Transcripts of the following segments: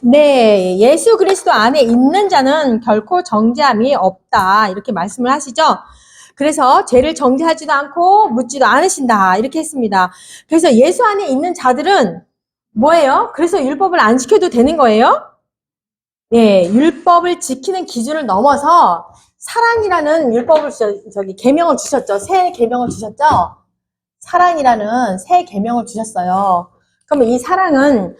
네, 예수 그리스도 안에 있는 자는 결코 정죄함이 없다. 이렇게 말씀을 하시죠. 그래서 죄를 정죄하지도 않고 묻지도 않으신다. 이렇게 했습니다. 그래서 예수 안에 있는 자들은 뭐예요? 그래서 율법을 안 지켜도 되는 거예요? 네, 율법을 지키는 기준을 넘어서 사랑이라는 율법을 계명을 주셨죠. 새 계명을 주셨죠. 사랑이라는 새 계명을 주셨어요. 그러면 이 사랑은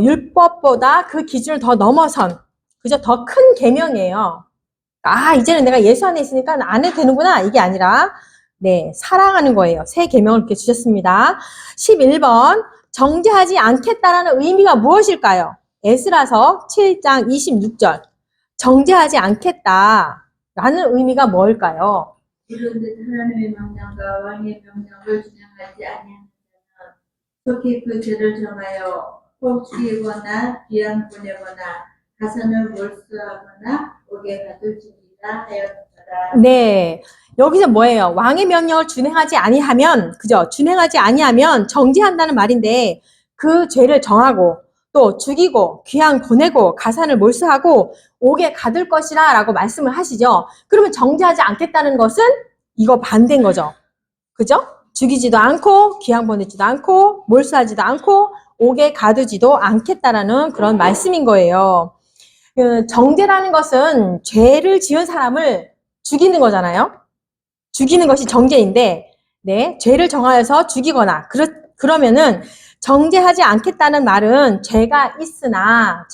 율법보다 그 기준을 더 넘어선 그저 더 큰 계명이에요. 아, 이제는 내가 예수 안에 있으니까 안 해도 되는구나. 이게 아니라 네, 사랑하는 거예요. 새 계명을 이렇게 주셨습니다. 11번 정죄하지 않겠다라는 의미가 무엇일까요? 에스라서 7장 26절 정죄하지 않겠다라는 의미가 뭘까요? 이런듯 하나님의 명령과 왕의 명령을 준행하지 아니하는 자는 속히 그 죄를 정하여 혹 죽이거나 귀양 보내거나 가산을 몰수하거나 옥에 가둘지니라 하였더라. 네, 여기서 뭐예요? 왕의 명령을 준행하지 아니하면, 그죠? 준행하지 아니하면 정죄한다는 말인데 그 죄를 정하고 또 죽이고 귀양 보내고 가산을 몰수하고 옥에 가둘 것이라 라고 말씀을 하시죠. 그러면 정죄하지 않겠다는 것은 이거 반대인 거죠. 그죠? 죽이지도 않고 귀양 보내지도 않고 몰수하지도 않고 옥에 가두지도 않겠다라는 그런 말씀인 거예요. 그 정죄라는 것은 죄를 지은 사람을 죽이는 거잖아요. 죽이는 것이 정죄인데, 네, 죄를 정하여서 죽이거나 그러면은 정죄하지 않겠다는 말은 죄가 있으나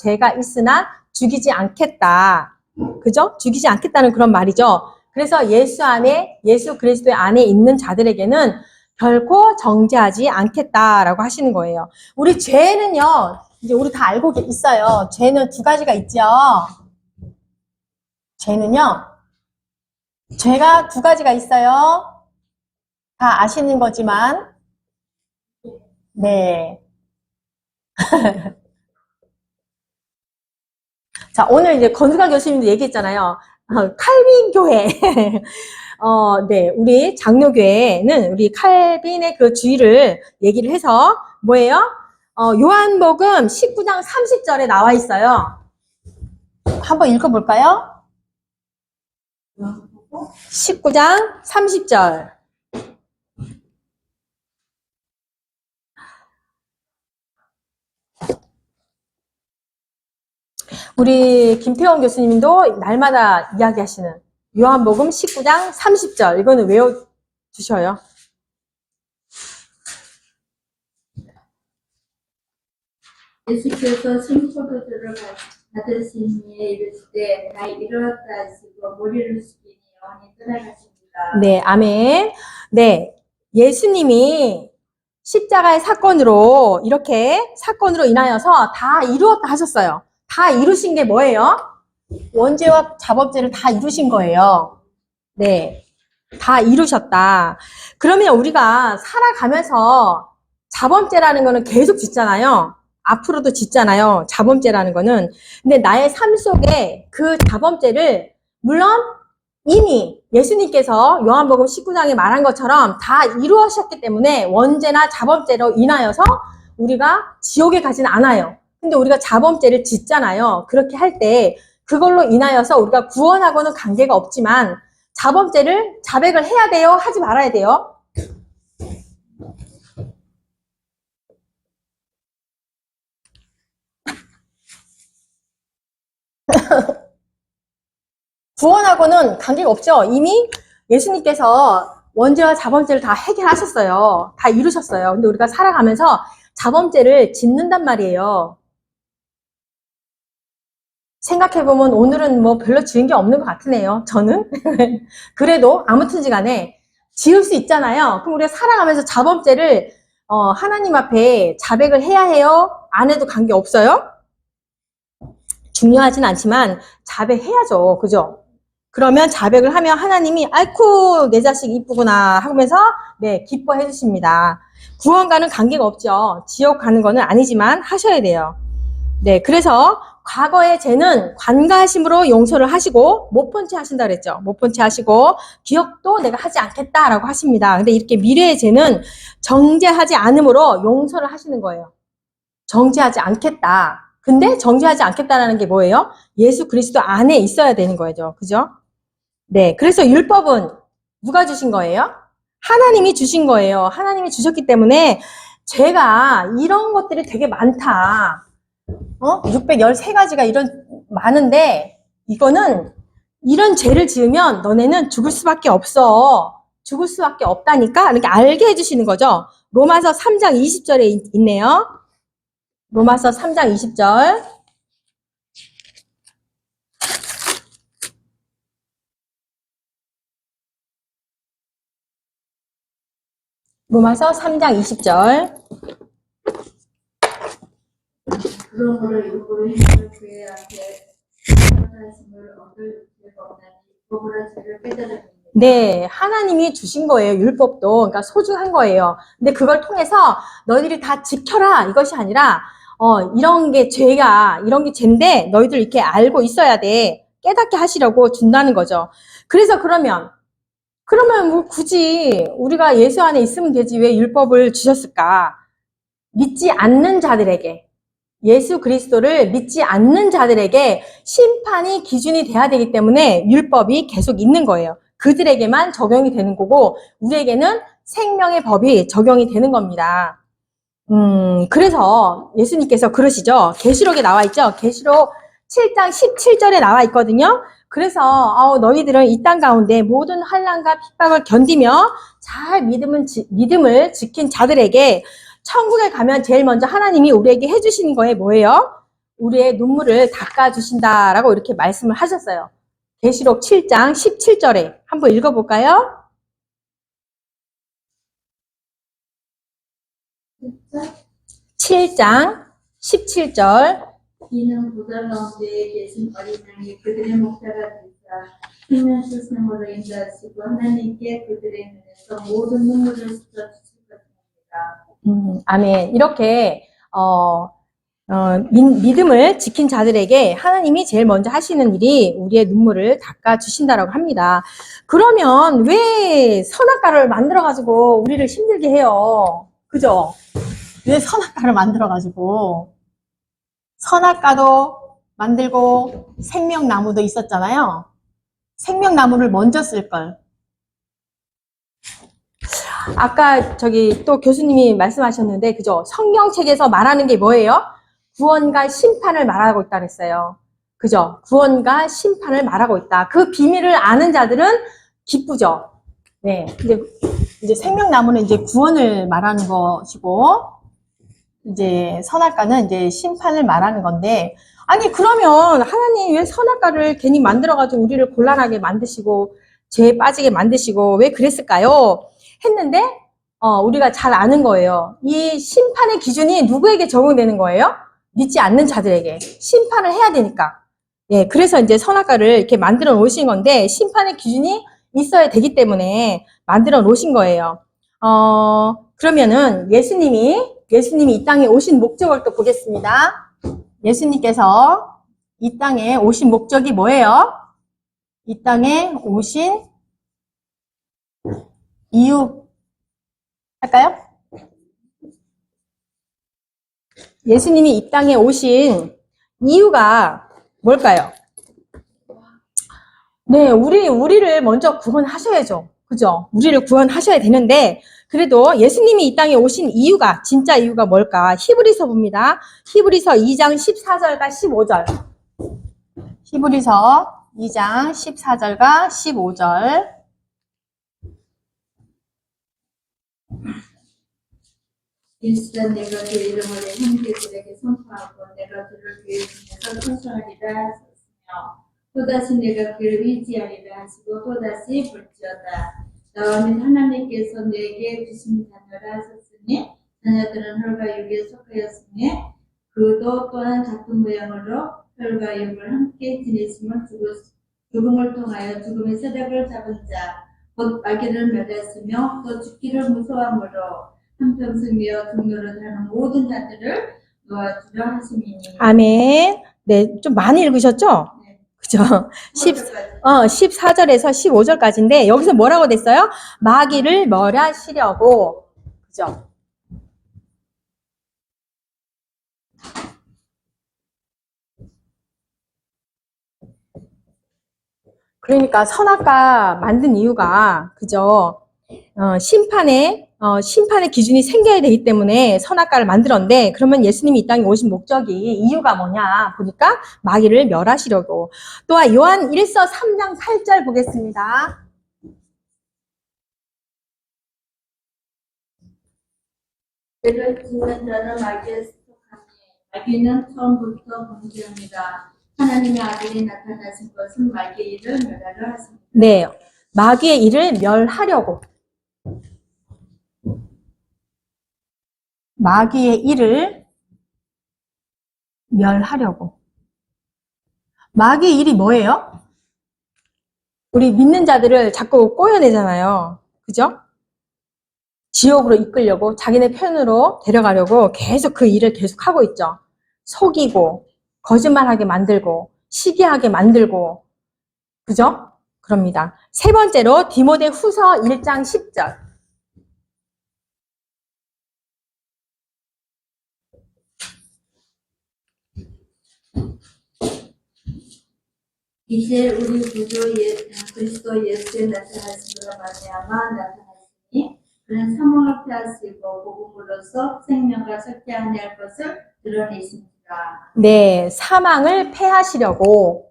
죽이지 않겠다. 그죠? 죽이지 않겠다는 그런 말이죠. 그래서 예수 그리스도 안에 있는 자들에게는 결코 정죄하지 않겠다라고 하시는 거예요. 우리 죄는요, 이제 우리 다 알고 있어요. 죄는 두 가지가 있죠. 죄가 두 가지가 있어요. 다 아시는 거지만, 네. 자, 오늘 이제 건수가 교수님도 얘기했잖아요. 칼빈 교회. 네. 우리 장로교회는 우리 칼빈의 그 주의를 얘기를 해서 뭐예요? 요한복음 19장 30절에 나와 있어요. 한번 읽어볼까요? 19장 30절. 우리 김태원 교수님도 날마다 이야기하시는 요한복음 19장 30절. 이거는 외워주셔요. 예수께서 신포도주를 받으시니 이르시되 다 이르렀다 하시고 머리를 숙이니 영원히 떠나가십니다. 네, 아멘. 네, 예수님이 십자가의 사건으로 인하여서 다 이루었다 하셨어요. 다 이루신 게 뭐예요? 원죄와 자범죄를 다 이루신 거예요. 네, 다 이루셨다. 그러면 우리가 살아가면서 자범죄라는 거는 계속 짓잖아요. 앞으로도 짓잖아요. 자범죄라는 거는. 근데 나의 삶 속에 그 자범죄를 물론 이미 예수님께서 요한복음 19장에 말한 것처럼 다 이루어졌기 때문에 원죄나 자범죄로 인하여서 우리가 지옥에 가진 않아요. 근데 우리가 자범죄를 짓잖아요. 그렇게 할 때 그걸로 인하여서 우리가 구원하고는 관계가 없지만 자백을 해야 돼요? 하지 말아야 돼요? 구원하고는 관계가 없죠. 이미 예수님께서 원죄와 자범죄를 다 해결하셨어요. 다 이루셨어요. 근데 우리가 살아가면서 자범죄를 짓는단 말이에요. 생각해보면 오늘은 뭐 별로 지은 게 없는 것 같으네요. 저는. 그래도 아무튼지 간에 지을 수 있잖아요. 그럼 우리가 살아가면서 자범죄를 하나님 앞에 자백을 해야 해요? 안 해도 관계없어요? 중요하진 않지만 자백해야죠. 그죠? 그러면 자백을 하면 하나님이 아이쿠 내 자식 이쁘구나 하면서 네 기뻐해 주십니다. 구원과는 관계가 없죠. 지옥 가는 거는 아니지만 하셔야 돼요. 네, 그래서 과거의 죄는 관가하심으로 용서를 하시고 못 본 채 하신다 그랬죠. 못 본 채 하시고 기억도 내가 하지 않겠다라고 하십니다. 근데 이렇게 미래의 죄는 정죄하지 않음으로 용서를 하시는 거예요. 정죄하지 않겠다. 근데 정죄하지 않겠다라는 게 뭐예요? 예수 그리스도 안에 있어야 되는 거죠. 그죠? 네. 그래서 율법은 누가 주신 거예요? 하나님이 주신 거예요. 하나님이 주셨기 때문에 죄가 이런 것들이 되게 많다. 613가지가 이런 많은데 이거는 이런 죄를 지으면 너네는 죽을 수밖에 없어. 죽을 수밖에 없다니까 이렇게 알게 해주시는 거죠. 로마서 3장 20절에 있네요. 로마서 3장 20절. 로마서 3장 20절. 그러므로 율법을 행하는 그의 앞에 하심을 얻을 죄가 없나니 율법으로 죄를 깨달음이니라. 네, 하나님이 주신 거예요. 율법도. 그러니까 소중한 거예요. 근데 그걸 통해서 너희들이 다 지켜라 이것이 아니라 이런 게 죄가 이런 게 죄인데 너희들 이렇게 알고 있어야 돼. 깨닫게 하시려고 준다는 거죠. 그래서 그러면 뭐 굳이 우리가 예수 안에 있으면 되지 왜 율법을 주셨을까? 믿지 않는 자들에게 예수 그리스도를 믿지 않는 자들에게 심판이 기준이 돼야 되기 때문에 율법이 계속 있는 거예요. 그들에게만 적용이 되는 거고 우리에게는 생명의 법이 적용이 되는 겁니다. 그래서 예수님께서 그러시죠. 계시록에 나와 있죠. 계시록 7장 17절에 나와 있거든요. 그래서 너희들은 이 땅 가운데 모든 환난과 핍박을 견디며 잘 믿음을 지킨 자들에게 천국에 가면 제일 먼저 하나님이 우리에게 해주시는 거에 뭐예요? 우리의 눈물을 닦아주신다라고 이렇게 말씀을 하셨어요. 계시록 7장 17절에 한번 읽어볼까요? 7장 17절. 이는 보다 가운데 계신 어린 양이 그들의 목자가 되사 생명 세상으로 인도하시고 하나님께 그들의 눈에서 모든 눈물을 씻어 주실 것입니다. 아멘. 이렇게 믿음을 지킨 자들에게 하나님이 제일 먼저 하시는 일이 우리의 눈물을 닦아주신다라고 합니다. 그러면 왜 선악과를 만들어가지고 우리를 힘들게 해요? 그죠? 왜 선악과를 만들어가지고 선악과도 만들고 생명나무도 있었잖아요. 생명나무를 먼저 쓸걸. 아까 또 교수님이 말씀하셨는데 그죠? 성경책에서 말하는 게 뭐예요? 구원과 심판을 말하고 있다 그랬어요. 그죠? 구원과 심판을 말하고 있다. 그 비밀을 아는 자들은 기쁘죠. 네. 이제 생명나무는 이제 구원을 말하는 것이고, 이제 선악과는 이제 심판을 말하는 건데, 아니, 그러면 하나님 왜 선악과를 괜히 만들어가지고 우리를 곤란하게 만드시고, 죄에 빠지게 만드시고, 왜 그랬을까요? 했는데, 우리가 잘 아는 거예요. 이 심판의 기준이 누구에게 적용되는 거예요? 믿지 않는 자들에게. 심판을 해야 되니까. 예, 그래서 이제 선악과를 이렇게 만들어 놓으신 건데, 심판의 기준이 있어야 되기 때문에 만들어 놓으신 거예요. 그러면은 예수님이 이 땅에 오신 목적을 또 보겠습니다. 예수님께서 이 땅에 오신 목적이 뭐예요? 이 땅에 오신 이유 할까요? 예수님이 이 땅에 오신 이유가 뭘까요? 네, 우리를 먼저 구원하셔야죠. 그죠? 우리를 구원하셔야 되는데, 그래도 예수님이 이 땅에 오신 이유가, 진짜 이유가 뭘까? 히브리서 봅니다. 히브리서 2장 14절과 15절. 히브리서 2장 14절과 15절. 일단 내가 그 이름을 형제들에게 선포하고 내가 그를 그의 중에서 선수하리라 하셨으며 또다시 내가 그를 의지하리라 하시고 또다시 볼지어다. 나와 및 하나님께서 내게 주신 자녀라 하셨으니 자녀들은 혈과 육에 속하였으니 그도 또한 같은 모양으로 혈과 육을 함께 지내심을 죽음을 통하여 죽음의 세력을 잡은 자 곧 마귀를 맺었으며 또 죽기를 무서워함으로 한평생이여 등노릇 하는 모든 자들을 놓아주려 하심이니. 아멘. 네, 좀 많이 읽으셨죠? 네. 그죠? 14절에서 15절까지인데, 여기서 뭐라고 됐어요? 마귀를 멸하시려고. 그죠? 그러니까 선악과 만든 이유가 그죠? 심판의 기준이 생겨야 되기 때문에 선악과를 만들었는데, 그러면 예수님이 이 땅에 오신 목적이, 이유가 뭐냐 보니까 마귀를 멸하시려고. 또한 요한 1서 3장 8절 보겠습니다. 죄를 짓는 자는 마귀에 속하니 마귀는 처음부터 범죄입니다. 하나님의 아들이 나타나신 것은 마귀의 일을 멸하려 하십니다. 네, 마귀의 일을 멸하려고. 마귀의 일을 멸하려고. 마귀의 일이 뭐예요? 우리 믿는 자들을 자꾸 꼬여내잖아요. 그죠? 지옥으로 이끌려고, 자기네 편으로 데려가려고 계속 그 일을 계속 하고 있죠. 속이고, 거짓말하게 만들고, 시기하게 만들고, 그죠? 그럽니다. 세 번째로 디모데 후서 1장 10절. 이제 우리 구주 그리스도 예수의 나타나심으로 말미암아 나타났으니 그는 사망을 패하시고 복음으로써 생명과 섞지 아니할 것을 드러내십니다. 네, 사망을 패하시려고.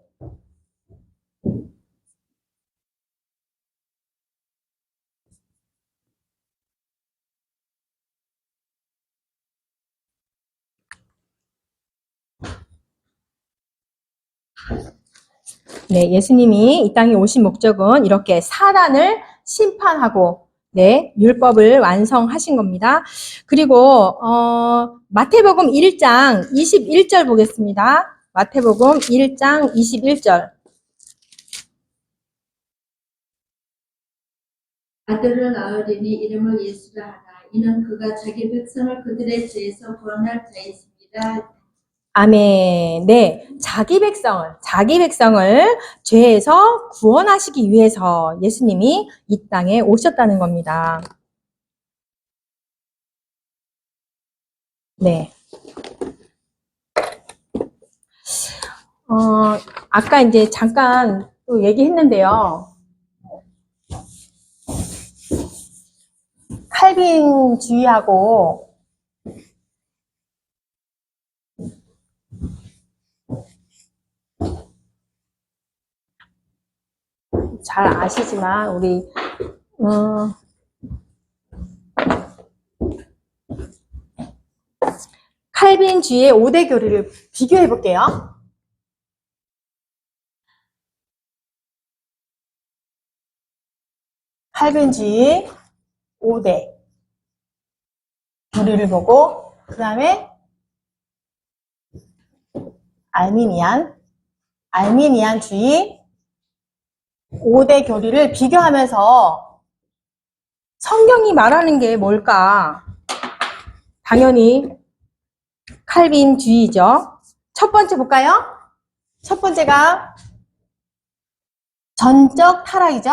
네, 예수님이 이 땅에 오신 목적은 이렇게 사단을 심판하고, 네, 율법을 완성하신 겁니다. 그리고 마태복음 1장 21절 보겠습니다. 마태복음 1장 21절. 아들을 낳으리니 이름을 예수라 하라. 이는 그가 자기 백성을 그들의 죄에서 구원할 자이십니다. 아멘. 네, 자기 백성을 죄에서 구원하시기 위해서 예수님이 이 땅에 오셨다는 겁니다. 네. 아까 이제 잠깐 또 얘기했는데요. 칼빈주의하고 잘 아시지만 우리 칼빈주의의 5대 교리를 비교해 볼게요. 칼빈주의 5대 교리를 보고, 그 다음에 알미니안주의 5대 교리를 비교하면서 성경이 말하는 게 뭘까? 당연히 칼빈주의죠. 첫 번째 볼까요? 첫 번째가 전적 타락이죠.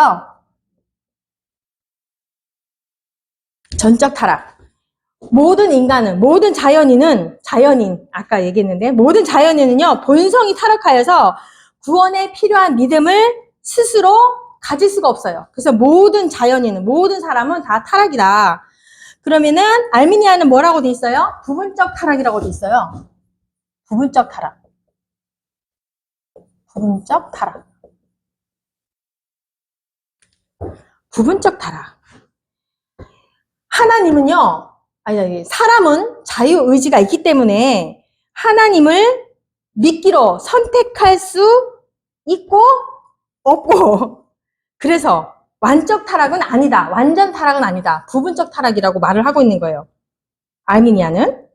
전적 타락. 모든 인간은, 모든 자연인, 아까 얘기했는데, 모든 자연인은요, 본성이 타락하여서 구원에 필요한 믿음을 스스로 가질 수가 없어요. 그래서 모든 자연인은, 모든 사람은 다 타락이다. 그러면은, 알미니아는 뭐라고 돼 있어요? 부분적 타락이라고 돼 있어요. 부분적 타락. 부분적 타락. 부분적 타락. 하나님은요, 사람은 자유의지가 있기 때문에 하나님을 믿기로 선택할 수 있고 없고, 그래서 완적 타락은 아니다, 완전 타락은 아니다, 부분적 타락이라고 말을 하고 있는 거예요. 아르미니아는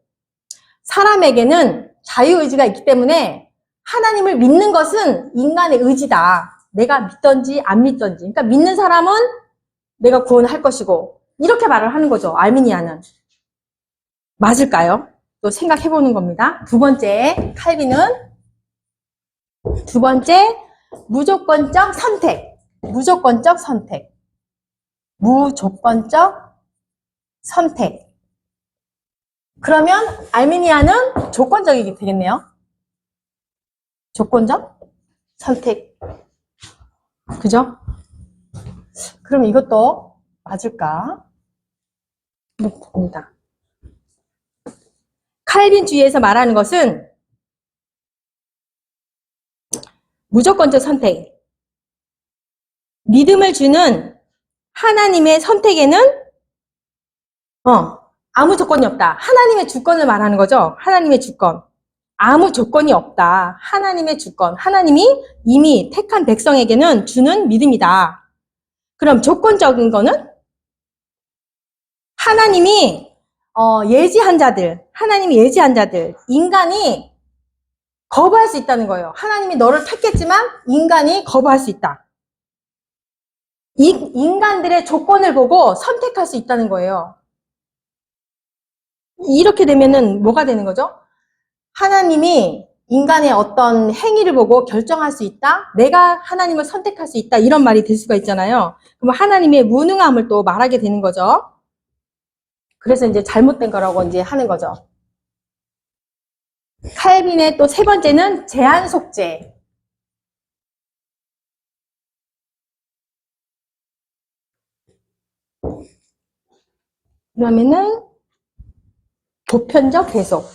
사람에게는 자유의지가 있기 때문에 하나님을 믿는 것은 인간의 의지다. 내가 믿던지 안 믿던지. 그러니까 믿는 사람은 내가 구원할 것이고, 이렇게 말을 하는 거죠. 아르미니아는. 맞을까요? 또 생각해보는 겁니다. 두 번째, 칼빈은 두 번째, 무조건적 선택. 무조건적 선택. 무조건적 선택. 그러면 알미니아는 조건적이게 되겠네요. 조건적 선택. 그죠? 그럼 이것도 맞을까? 이렇게 봅니다. 칼빈주의에서 말하는 것은 무조건적 선택. 믿음을 주는 하나님의 선택에는 아무 조건이 없다. 하나님의 주권을 말하는 거죠. 하나님의 주권. 아무 조건이 없다. 하나님의 주권. 하나님이 이미 택한 백성에게는 주는 믿음이다. 그럼 조건적인 거는 하나님이 예지한 자들, 인간이 거부할 수 있다는 거예요. 하나님이 너를 택했지만 인간이 거부할 수 있다. 이 인간들의 조건을 보고 선택할 수 있다는 거예요. 이렇게 되면은 뭐가 되는 거죠? 하나님이 인간의 어떤 행위를 보고 결정할 수 있다? 내가 하나님을 선택할 수 있다? 이런 말이 될 수가 있잖아요. 그럼 하나님의 무능함을 또 말하게 되는 거죠. 그래서 이제 잘못된 거라고 이제 하는 거죠. 칼빈의 또 세 번째는 제한 속죄. 그러면은 보편적 계속.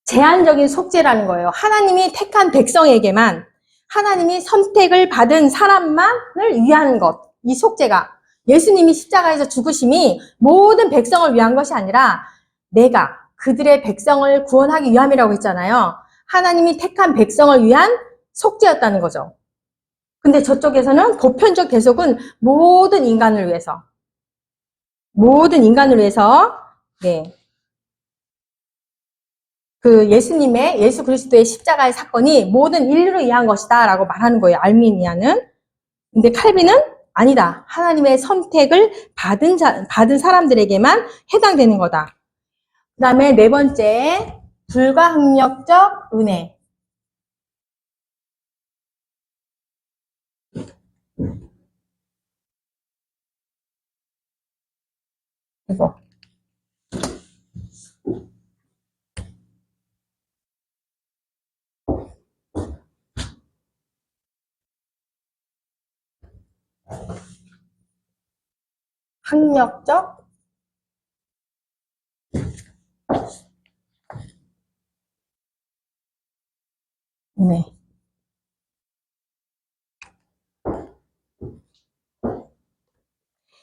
제한적인 속죄라는 거예요. 하나님이 택한 백성에게만, 하나님이 선택을 받은 사람만을 위한 것. 이 속죄가. 예수님이 십자가에서 죽으심이 모든 백성을 위한 것이 아니라 내가 그들의 백성을 구원하기 위함이라고 했잖아요. 하나님이 택한 백성을 위한 속죄였다는 거죠. 근데 저쪽에서는 보편적 계속은 모든 인간을 위해서. 네. 예수 그리스도의 십자가의 사건이 모든 인류를 위한 것이다 라고 말하는 거예요. 알미니아는. 근데 칼빈은 아니다. 하나님의 선택을 받은 사람들에게만 해당되는 거다. 그 다음에 네 번째, 불가항력적 은혜. 이거. 학력적 은혜.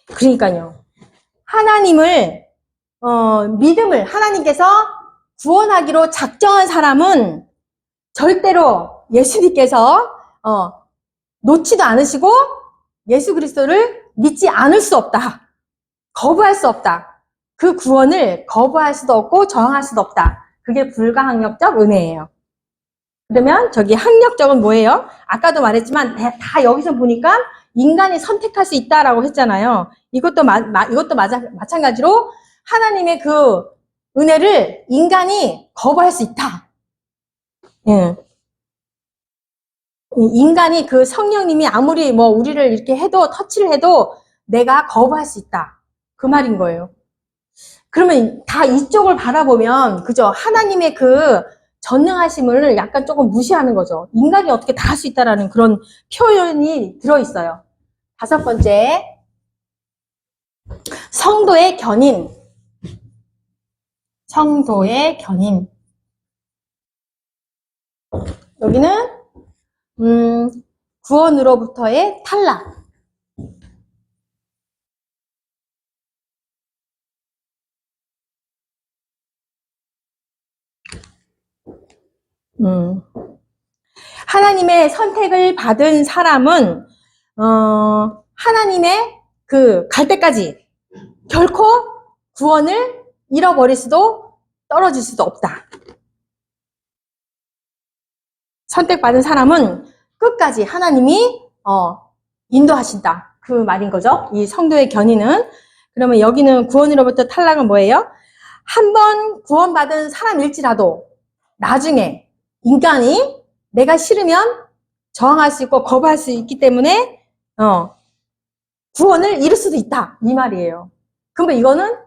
그러니까요. 믿음을 하나님께서 구원하기로 작정한 사람은 절대로 예수님께서 놓지도 않으시고 예수 그리스도를 믿지 않을 수 없다. 거부할 수 없다. 그 구원을 거부할 수도 없고 저항할 수도 없다. 그게 불가항력적 은혜예요. 그러면 저기 항력적은 뭐예요? 아까도 말했지만 다 여기서 보니까 인간이 선택할 수 있다라고 했잖아요. 이것도 마찬가지로 하나님의 그 은혜를 인간이 거부할 수 있다. 예. 인간이 그 성령님이 아무리 우리를 이렇게 해도 터치를 해도 내가 거부할 수 있다. 그 말인 거예요. 그러면 다 이쪽을 바라보면 그죠? 하나님의 그 전능하심을 약간 조금 무시하는 거죠. 인간이 어떻게 다 할 수 있다라는 그런 표현이 들어있어요. 다섯 번째, 성도의 견인. 성도의 견인. 여기는 구원으로부터의 탈락. 하나님의 선택을 받은 사람은 하나님의 갈 때까지 결코 구원을 잃어버릴 수도 떨어질 수도 없다. 선택받은 사람은 끝까지 하나님이 인도하신다. 그 말인 거죠. 이 성도의 견인은. 그러면 여기는 구원으로부터 탈락은 뭐예요? 한 번 구원받은 사람일지라도 나중에 인간이 내가 싫으면 저항할 수 있고 거부할 수 있기 때문에 구원을 이룰 수도 있다. 이 말이에요. 그러면 이거는,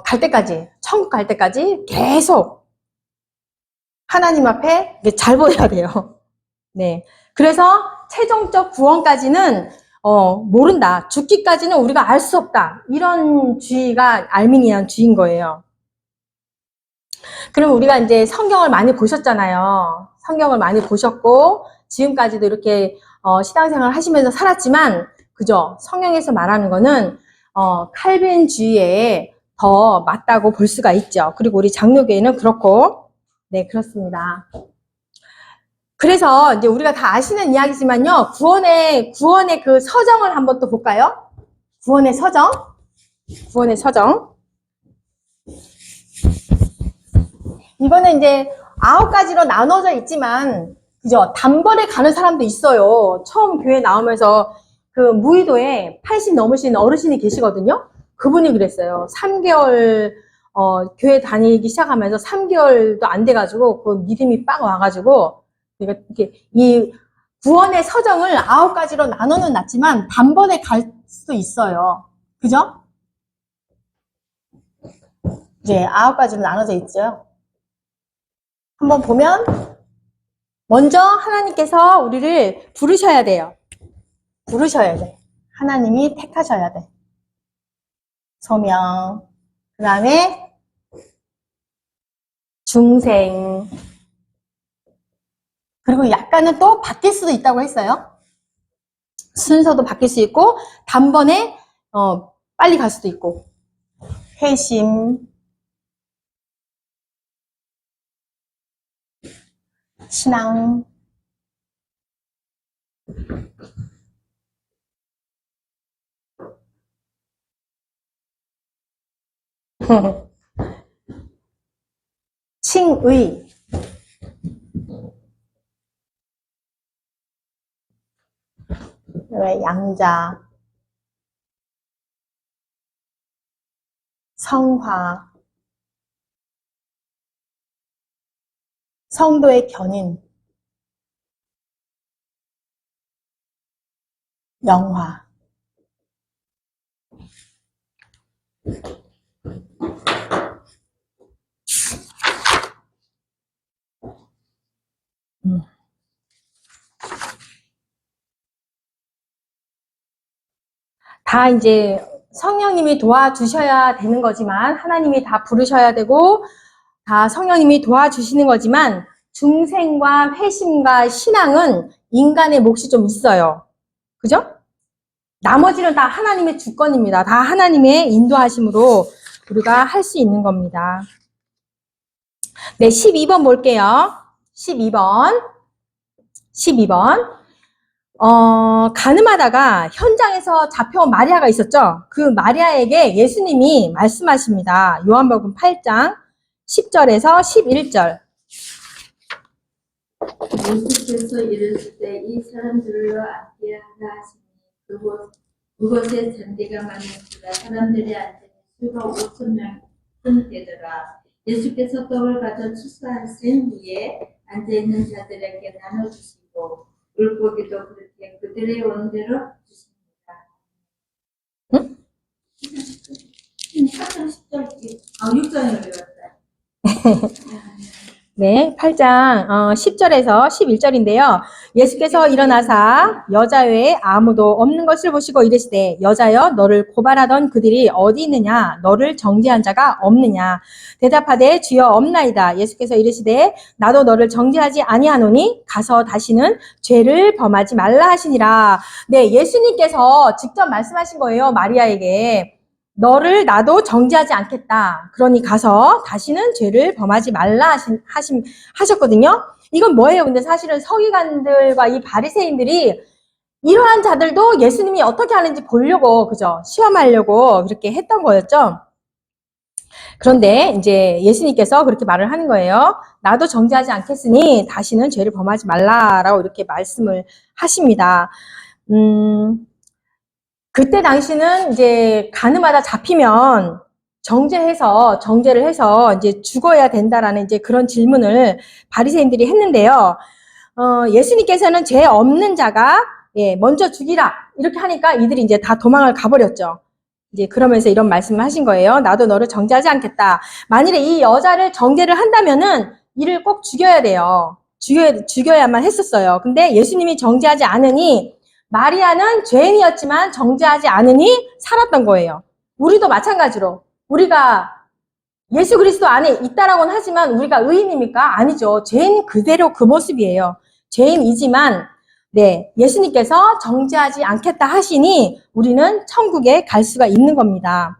갈 때까지, 천국 갈 때까지 계속 하나님 앞에 잘 보여야 돼요. 네. 그래서 최종적 구원까지는, 모른다. 죽기까지는 우리가 알 수 없다. 이런 주의가 알미니안 주의인 거예요. 그럼 우리가 이제 성경을 많이 보셨잖아요. 성경을 많이 보셨고, 지금까지도 이렇게, 신앙생활 하시면서 살았지만, 그죠? 성경에서 말하는 거는, 칼빈주의에 더 맞다고 볼 수가 있죠. 그리고 우리 장로교회는 그렇고, 네, 그렇습니다. 그래서 이제 우리가 다 아시는 이야기지만요, 구원의 그 서정을 한번 또 볼까요? 구원의 서정. 구원의 서정. 이거는 이제 9가지로 나눠져 있지만, 그죠? 단번에 가는 사람도 있어요. 처음 교회 나오면서 그 무의도에 80 넘으신 어르신이 계시거든요. 그분이 그랬어요. 3개월, 교회 다니기 시작하면서 3개월도 안 돼가지고, 그 믿음이 빵 와가지고, 그러니까 이렇게 이 구원의 서정을 9가지로 나눠는 놨지만, 단번에 갈 수도 있어요. 그죠? 이제 9가지로 나눠져 있죠. 한번 보면 먼저 하나님께서 우리를 부르셔야 돼요. 부르셔야 돼. 하나님이 택하셔야 돼. 소명, 그 다음에 중생, 그리고 약간은 또 바뀔 수도 있다고 했어요. 순서도 바뀔 수 있고 단번에 빨리 갈 수도 있고, 회심, 신앙, 칭의, 양자, 성화, 성도의 견인, 영화. 다 이제 성령님이 도와주셔야 되는 거지만, 하나님이 다 부르셔야 되고, 다 성령님이 도와주시는 거지만, 중생과 회심과 신앙은 인간의 몫이 좀 있어요. 그죠? 나머지는 다 하나님의 주권입니다. 다 하나님의 인도하심으로 우리가 할 수 있는 겁니다. 네, 12번 볼게요. 12번. 가늠하다가 현장에서 잡혀온 마리아가 있었죠. 그 마리아에게 예수님이 말씀하십니다. 요한복음 8장 10절에서 11절. 예수께서 이르실 때 이 사람들로 앉게 하라 하시니 그곳에 잔디가 많은지라 사람들이 앉으니 수가 5,000명 되더라. 예수께서 떡을 가져 축사하신 후에 앉아있는 자들에게 나눠주시고 물고기도 그렇게 그들의 원대로 주십니다. 응? 4장 10절, 6장에 외웠다. 네, 8장 10절에서 11절인데요. 예수께서 일어나사 여자 외에 아무도 없는 것을 보시고 이르시되 여자여 너를 고발하던 그들이 어디 있느냐 너를 정죄한 자가 없느냐 대답하되 주여 없나이다. 예수께서 이르시되 나도 너를 정죄하지 아니하노니 가서 다시는 죄를 범하지 말라 하시니라. 네, 예수님께서 직접 말씀하신 거예요. 마리아에게. 너를 나도 정죄하지 않겠다. 그러니 가서 다시는 죄를 범하지 말라 하셨거든요. 이건 뭐예요? 근데 사실은 서기관들과 이 바리새인들이 이러한 자들도 예수님이 어떻게 하는지 보려고, 그죠? 시험하려고 그렇게 했던 거였죠. 그런데 이제 예수님께서 그렇게 말을 하는 거예요. 나도 정죄하지 않겠으니 다시는 죄를 범하지 말라라고 이렇게 말씀을 하십니다. 그때 당시는 이제 가늠하다 잡히면 정죄를 해서 이제 죽어야 된다라는 이제 그런 질문을 바리새인들이 했는데요. 예수님께서는 죄 없는 자가 예, 먼저 죽이라. 이렇게 하니까 이들이 이제 다 도망을 가버렸죠. 이제 그러면서 이런 말씀을 하신 거예요. 나도 너를 정죄하지 않겠다. 만일에 이 여자를 정죄를 한다면은 이를 꼭 죽여야 돼요. 죽여야만 했었어요. 근데 예수님이 정죄하지 않으니 마리아는 죄인이었지만 정죄하지 않으니 살았던 거예요. 우리도 마찬가지로 우리가 예수 그리스도 안에 있다라고는 하지만 우리가 의인입니까? 아니죠. 죄인 그대로 그 모습이에요. 죄인이지만 네, 예수님께서 정죄하지 않겠다 하시니 우리는 천국에 갈 수가 있는 겁니다.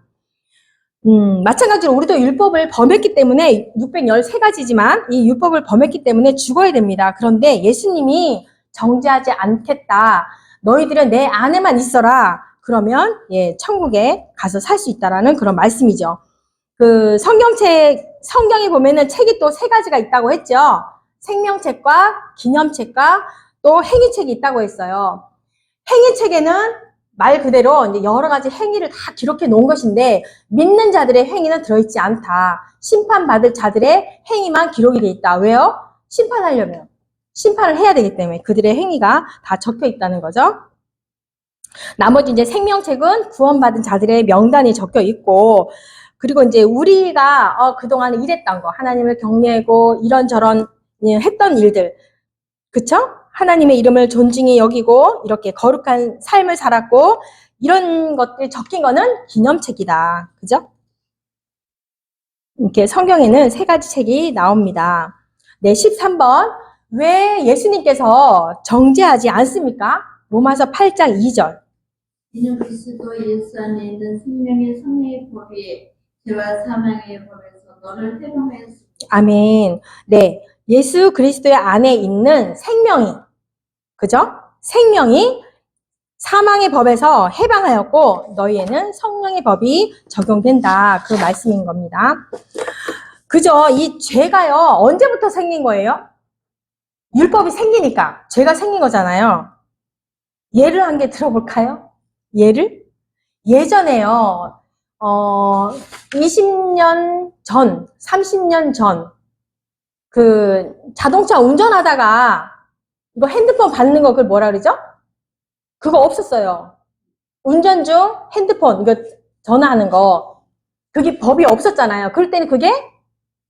마찬가지로 우리도 율법을 범했기 때문에 613가지지만 이 율법을 범했기 때문에 죽어야 됩니다. 그런데 예수님이 정죄하지 않겠다. 너희들은 내 안에만 있어라. 그러면 예, 천국에 가서 살 수 있다라는 그런 말씀이죠. 그 성경에 보면은 책이 또 3가지가 있다고 했죠. 생명책과 기념책과 또 행위책이 있다고 했어요. 행위책에는 말 그대로 이제 여러 가지 행위를 다 기록해 놓은 것인데 믿는 자들의 행위는 들어있지 않다. 심판받을 자들의 행위만 기록이 돼 있다. 왜요? 심판하려면 심판을 해야 되기 때문에 그들의 행위가 다 적혀 있다는 거죠. 나머지 이제 생명책은 구원받은 자들의 명단이 적혀 있고 그리고 이제 우리가 그동안 이랬던 거 하나님을 경외하고 이런저런 했던 일들 그쵸? 하나님의 이름을 존중히 여기고 이렇게 거룩한 삶을 살았고 이런 것들 적힌 거는 기념책이다. 그죠? 이렇게 성경에는 3가지 책이 나옵니다. 네, 13번. 왜 예수님께서 정죄하지 않습니까? 로마서 8장 2절. 이는 그리스도 예수 안에 있는 생명의 성령의 법이 죄와 사망의 법에서 너를 해방하였습니다. 아멘. 네, 예수 그리스도의 안에 있는 생명이 그죠? 생명이 사망의 법에서 해방하였고 너희에는 성령의 법이 적용된다. 그 말씀인 겁니다. 그죠? 이 죄가요. 언제부터 생긴 거예요? 율법이 생기니까 죄가 생긴 거잖아요. 예를 한 개 들어볼까요? 예를? 예전에요. 20년 전, 30년 전 그 자동차 운전하다가 이거 핸드폰 받는 거 그걸 뭐라 그러죠? 그거 없었어요. 운전 중 핸드폰 이거 전화하는 거 그게 법이 없었잖아요. 그럴 때는 그게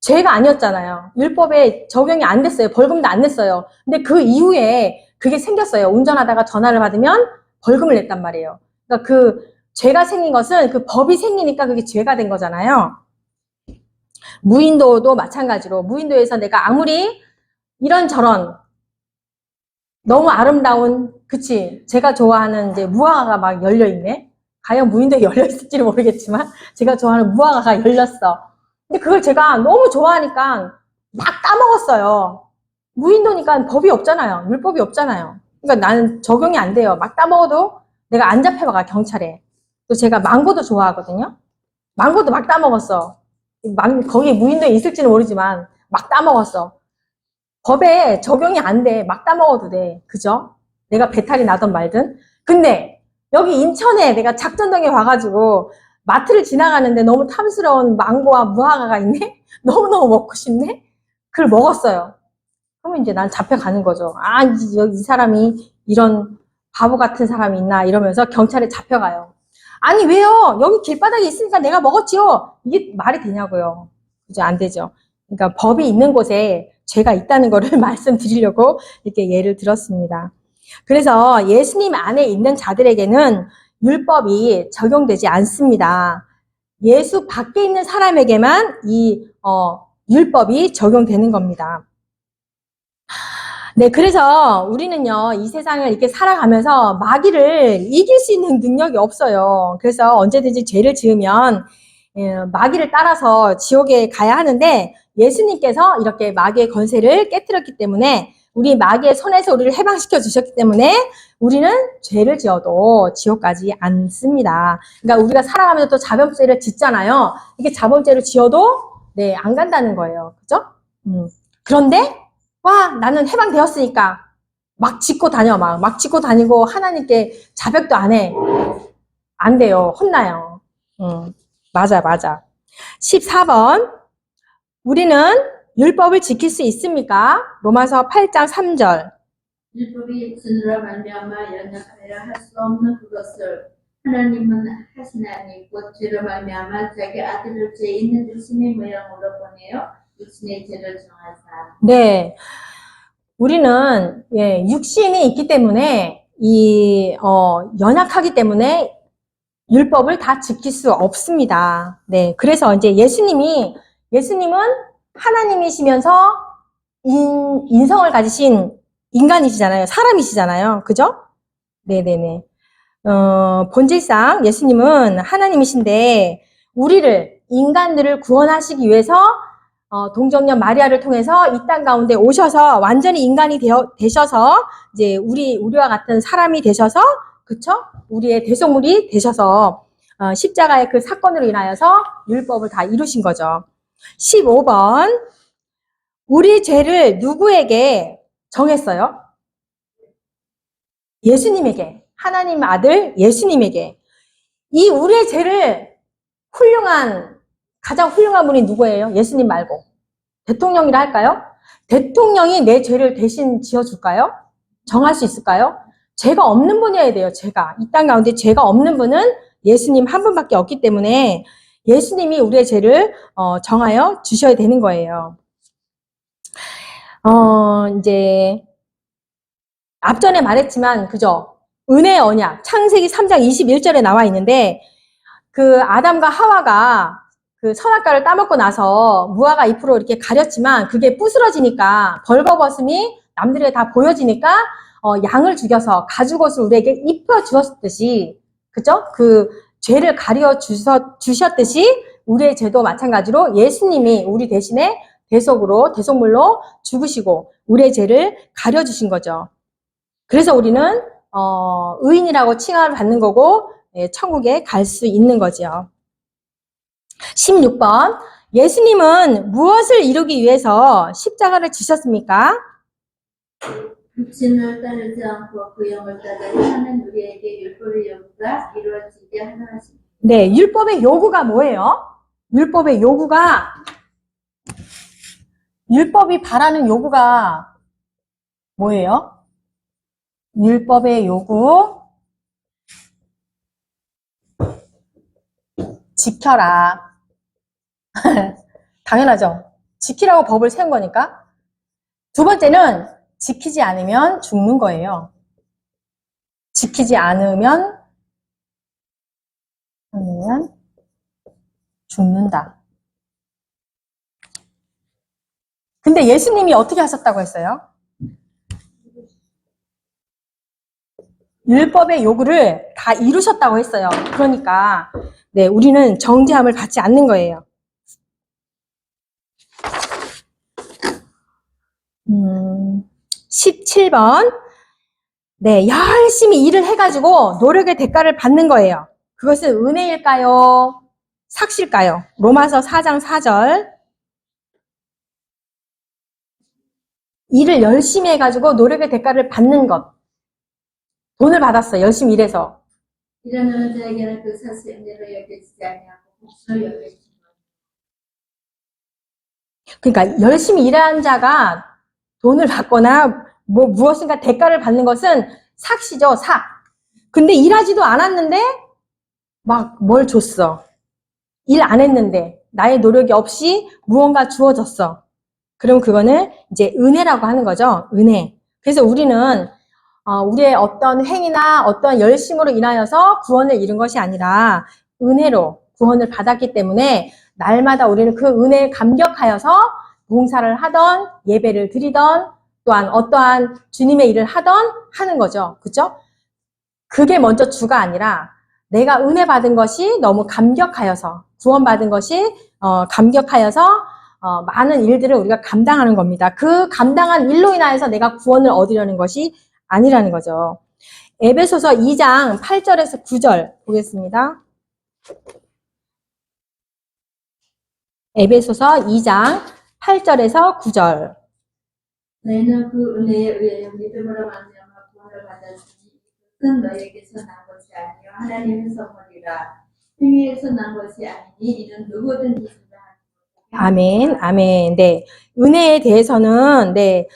죄가 아니었잖아요. 율법에 적용이 안 됐어요. 벌금도 안 냈어요. 근데 그 이후에 그게 생겼어요. 운전하다가 전화를 받으면 벌금을 냈단 말이에요. 그러니까 그 죄가 생긴 것은 그 법이 생기니까 그게 죄가 된 거잖아요. 무인도도 마찬가지로 무인도에서 내가 아무리 이런저런 너무 아름다운 그치 제가 좋아하는 이제 무화과가 막 열려있네. 과연 무인도에 열려있을지는 모르겠지만 제가 좋아하는 무화과가 열렸어. 근데 그걸 제가 너무 좋아하니까 막 따먹었어요. 무인도니까 법이 없잖아요. 율법이 없잖아요. 그러니까 나는 적용이 안 돼요. 막 따먹어도 내가 안 잡혀가 경찰에. 또 제가 망고도 좋아하거든요. 망고도 막 따먹었어. 거기 무인도에 있을지는 모르지만 막 따먹었어. 법에 적용이 안 돼. 막 따먹어도 돼. 그죠? 내가 배탈이 나든 말든. 근데 여기 인천에 내가 작전동에 와가지고 마트를 지나가는데 너무 탐스러운 망고와 무화과가 있네? 너무너무 먹고 싶네? 그걸 먹었어요. 그러면 이제 난 잡혀가는 거죠. 아, 이 사람이 이런 바보 같은 사람이 있나 이러면서 경찰에 잡혀가요. 아니 왜요? 여기 길바닥에 있으니까 내가 먹었지요. 이게 말이 되냐고요. 그죠? 안 되죠. 그러니까 법이 있는 곳에 죄가 있다는 거를 말씀드리려고 이렇게 예를 들었습니다. 그래서 예수님 안에 있는 자들에게는 율법이 적용되지 않습니다. 예수 밖에 있는 사람에게만 이 율법이 적용되는 겁니다. 네, 그래서 우리는요, 이 세상을 이렇게 살아가면서 마귀를 이길 수 있는 능력이 없어요. 그래서 언제든지 죄를 지으면 마귀를 따라서 지옥에 가야 하는데 예수님께서 이렇게 마귀의 권세를 깨뜨렸기 때문에 우리 마귀의 손에서 우리를 해방시켜 주셨기 때문에 우리는 죄를 지어도 지옥 가지 않습니다. 그러니까 우리가 살아가면서 또 자범죄를 짓잖아요. 이게 자범죄를 지어도 네, 안 간다는 거예요. 그죠? 그런데 와, 나는 해방되었으니까 막 짓고 다녀, 막 짓고 다니고 하나님께 자백도 안 해. 안 돼요. 혼나요. 맞아. 14번. 우리는 율법을 지킬 수 있습니까? 로마서 8장 3절. 율법이 있으므로 말미암아 연약하여 할 수 없는 그것을 하나님은 하시나니 곧 죄로 말미암아 자기 아들을 죄 있는 육신의 모양으로 보내어 육신의 죄를 정하사. 네. 우리는, 육신이 있기 때문에, 연약하기 때문에 율법을 다 지킬 수 없습니다. 네. 그래서 이제 예수님은 하나님이시면서 인성을 가지신 인간이시잖아요. 사람이시잖아요. 그죠? 네네네. 본질상 예수님은 하나님이신데, 인간들을 구원하시기 위해서, 동정녀 마리아를 통해서 이 땅 가운데 오셔서 완전히 인간이 되셔서, 이제 우리와 같은 사람이 되셔서, 그쵸? 우리의 대속물이 되셔서, 십자가의 그 사건으로 인하여서 율법을 다 이루신 거죠. 15번. 우리 죄를 누구에게 정했어요? 예수님에게. 하나님 아들 예수님에게. 이 우리의 죄를 가장 훌륭한 분이 누구예요? 예수님 말고. 대통령이라 할까요? 대통령이 내 죄를 대신 지어줄까요? 정할 수 있을까요? 죄가 없는 분이어야 돼요, 죄가. 이 땅 가운데 죄가 없는 분은 예수님 한 분밖에 없기 때문에 예수님이 우리의 죄를 정하여 주셔야 되는 거예요. 이제 앞전에 말했지만 그죠? 은혜의 언약 창세기 3장 21절에 나와 있는데 그 아담과 하와가 그 선악과를 따먹고 나서 무화과 잎으로 이렇게 가렸지만 그게 부스러지니까 벌거벗음이 남들에게 다 보여지니까 양을 죽여서 가죽옷을 우리에게 입혀 주었듯이 그죠? 그 죄를 가려 주셨듯이 우리의 죄도 마찬가지로 예수님이 우리 대신에 대속물로 죽으시고 우리의 죄를 가려 주신 거죠. 그래서 우리는 의인이라고 칭함을 받는 거고 천국에 갈 수 있는 거죠. 16번. 예수님은 무엇을 이루기 위해서 십자가를 지셨습니까? 육신을 따르지 않고 그 영을 따르려 하는 우리에게 율법의 요구가 이루어지게 하려 하십니다. 네, 율법의 요구가 뭐예요? 율법이 바라는 요구가 뭐예요? 율법의 요구, 지켜라. 당연하죠. 지키라고 법을 세운 거니까. 두 번째는 지키지 않으면 죽는 거예요. 지키지 않으면 죽는다. 근데 예수님이 어떻게 하셨다고 했어요? 율법의 요구를 다 이루셨다고 했어요. 그러니까 네, 우리는 정죄함을 받지 않는 거예요. 17번. 네, 열심히 일을 해가지고 노력의 대가를 받는 거예요. 그것은 은혜일까요? 삭실까요? 로마서 4장 4절. 일을 열심히 해가지고 노력의 대가를 받는 것. 돈을 받았어, 열심히 일해서. 이러는 자에게는 그 사실 은혜로 여겨지지 아니하고 복수로 여겨지는 것. 그러니까 열심히 일한 자가 돈을 받거나 무엇인가 대가를 받는 것은 삭시죠, 삭. 근데 일하지도 않았는데 막 뭘 줬어. 일 안 했는데 나의 노력이 없이 무언가 주어졌어. 그럼 그거는 이제 은혜라고 하는 거죠. 은혜. 그래서 우리는 우리의 어떤 행위나 어떤 열심으로 인하여서 구원을 이룬 것이 아니라 은혜로 구원을 받았기 때문에 날마다 우리는 그 은혜에 감격하여서 봉사를 하던 예배를 드리던 또한 어떠한 주님의 일을 하던 하는 거죠. 그죠? 그게 먼저 주가 아니라 내가 은혜 받은 것이 너무 감격하여서 구원받은 것이 감격하여서 많은 일들을 우리가 감당하는 겁니다. 그 감당한 일로 인하여서 내가 구원을 얻으려는 것이 아니라는 거죠. 에베소서 2장 8절에서 9절 보겠습니다. 에베소서 2장 8절에서 9절. 너희는 그 은혜에 의하여 믿음으로 말미암아 구원을 받았으니 이것은 너희에게서 난 것이 아니요 하나님의 선물이라. 행위에서 난 것이 아니니 이는 누구든지 아멘, 아멘. 네. 은혜에 대해서는, 네,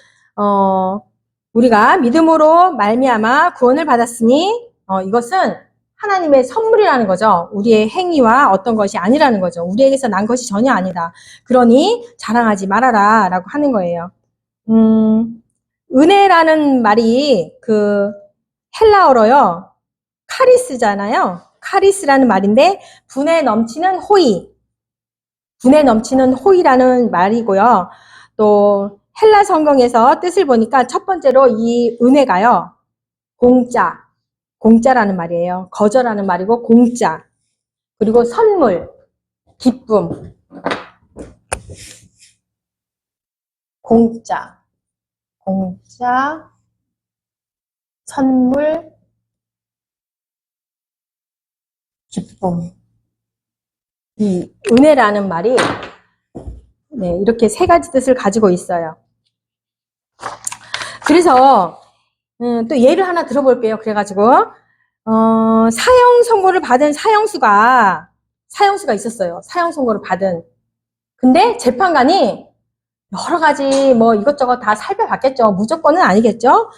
우리가 믿음으로 말미암아 구원을 받았으니 이것은 하나님의 선물이라는 거죠. 우리의 행위와 어떤 것이 아니라는 거죠. 우리에게서 난 것이 전혀 아니다. 그러니 자랑하지 말아라 라고 하는 거예요. 은혜라는 말이 그 헬라어로요. 카리스잖아요. 카리스라는 말인데 분에 넘치는 호의. 분에 넘치는 호의라는 말이고요. 또 헬라 성경에서 뜻을 보니까 첫 번째로 이 은혜가요. 공짜라는 말이에요. 거저라는 말이고 공짜. 그리고 선물, 기쁨. 공짜, 선물, 기쁨. 이 은혜라는 말이 네, 이렇게 세 가지 뜻을 가지고 있어요. 그래서 또 예를 하나 들어볼게요. 그래가지고 사형 선고를 받은 사형수가 있었어요. 사형 선고를 받은. 근데 재판관이 여러 가지 뭐 이것저것 다 살펴봤겠죠. 무조건은 아니겠죠.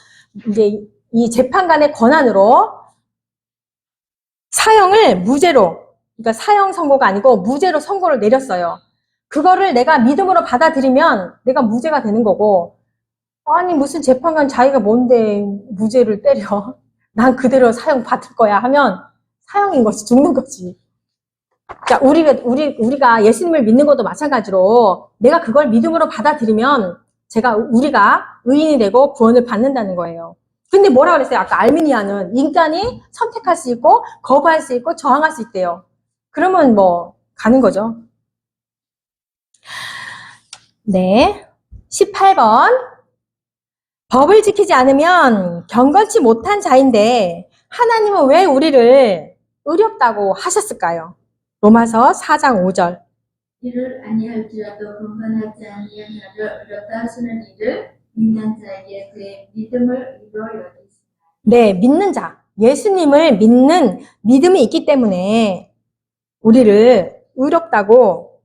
이제 이 재판관의 권한으로 사형을 무죄로, 그러니까 사형 선고가 아니고 무죄로 선고를 내렸어요. 그거를 내가 믿음으로 받아들이면 내가 무죄가 되는 거고, 아니 무슨 재판관 자기가 뭔데 무죄를 때려. 난 그대로 사형 받을 거야 하면 사형인 거지, 죽는 거지. 자, 우리가 예수님을 믿는 것도 마찬가지로 내가 그걸 믿음으로 받아들이면 우리가 의인이 되고 구원을 받는다는 거예요. 근데 뭐라 그랬어요? 아까 알미니아는 인간이 선택할 수 있고 거부할 수 있고 저항할 수 있대요. 그러면 뭐 가는 거죠. 네. 18번. 법을 지키지 않으면 경건치 못한 자인데 하나님은 왜 우리를 의롭다고 하셨을까요? 로마서 4장 5절. 이를 아니할지라도 건강하지 아니한 나를 의롭다 하시는 이를 믿는 자에게 그의 믿음을 이루어 여기시다. 네, 믿는 자. 예수님을 믿는 믿음이 있기 때문에 우리를 의롭다고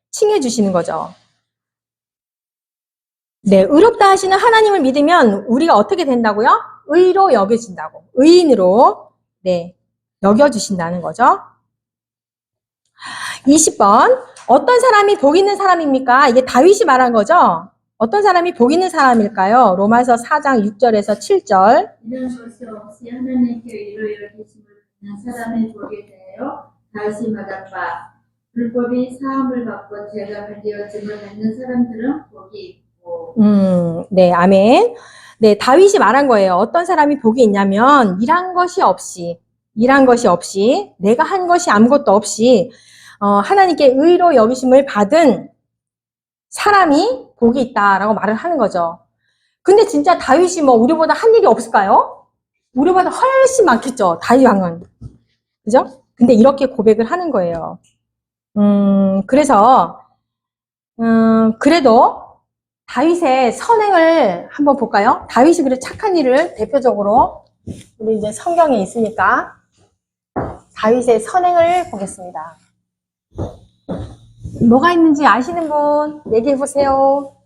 칭해 주시는 거죠. 네, 의롭다 하시는 하나님을 믿으면 우리가 어떻게 된다고요? 의로 여겨진다고. 의인으로 네, 여겨주신다는 거죠. 20번. 어떤 사람이 복 있는 사람입니까? 이게 다윗이 말한 거죠? 어떤 사람이 복 있는 사람일까요? 로마서 4장 6절에서 7절. 이런 것이 없이 하나님께 의로 여기심을 받는 사람의 복에 대하여 다윗이 말한 바 불법이 사함을 받고 죄가 발되어짐을 받는 사람들은 복이 있고. 네, 아멘. 네, 다윗이 말한 거예요. 어떤 사람이 복이 있냐면 일한 것이 없이 내가 한 것이 아무것도 없이 하나님께 의로 여기심을 받은 사람이 복이 있다라고 말을 하는 거죠. 근데 진짜 다윗이 뭐 우리보다 한 일이 없을까요? 우리보다 훨씬 많겠죠, 다윗 왕은. 그죠? 근데 이렇게 고백을 하는 거예요. 그래서 그래도 다윗의 선행을 한번 볼까요? 다윗이 그래 착한 일을 대표적으로 우리 이제 성경에 있으니까 다윗의 선행을 보겠습니다. 뭐가 있는지 아시는 분 얘기해 보세요.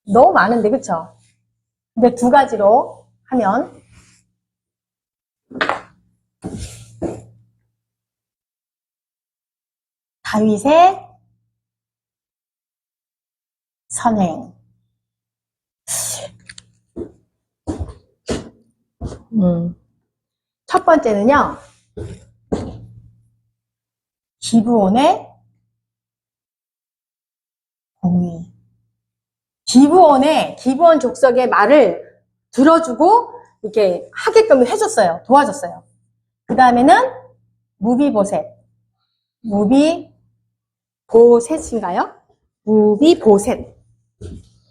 너무 많은데 그쵸? 근데 두 가지로 하면 다윗의 선행. 첫 번째는요. 기브온의 공의. 기브온 족속의 말을 들어주고 이렇게 하게끔 해줬어요. 도와줬어요. 그 다음에는 무비보셋인가요?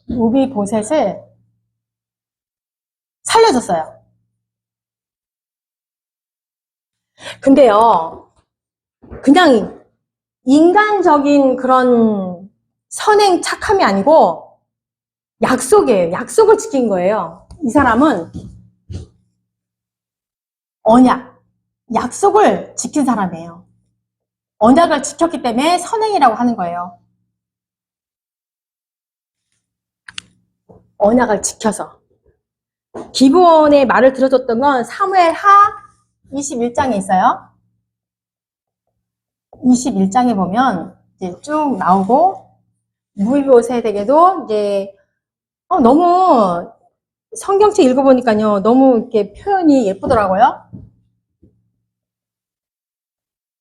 무비보셋을 살려줬어요. 근데요, 그냥 인간적인 그런 선행 착함이 아니고 약속이에요. 약속을 지킨 거예요. 이 사람은 약속을 지킨 사람이에요. 언약을 지켰기 때문에 선행이라고 하는 거예요. 언약을 지켜서. 기브온의 말을 들어줬던 건 사무엘 하 21장에 있어요. 21장에 보면 이제 쭉 나오고, 무비보셋에게도 이제 너무 성경책 읽어보니까요, 너무 이렇게 표현이 예쁘더라고요.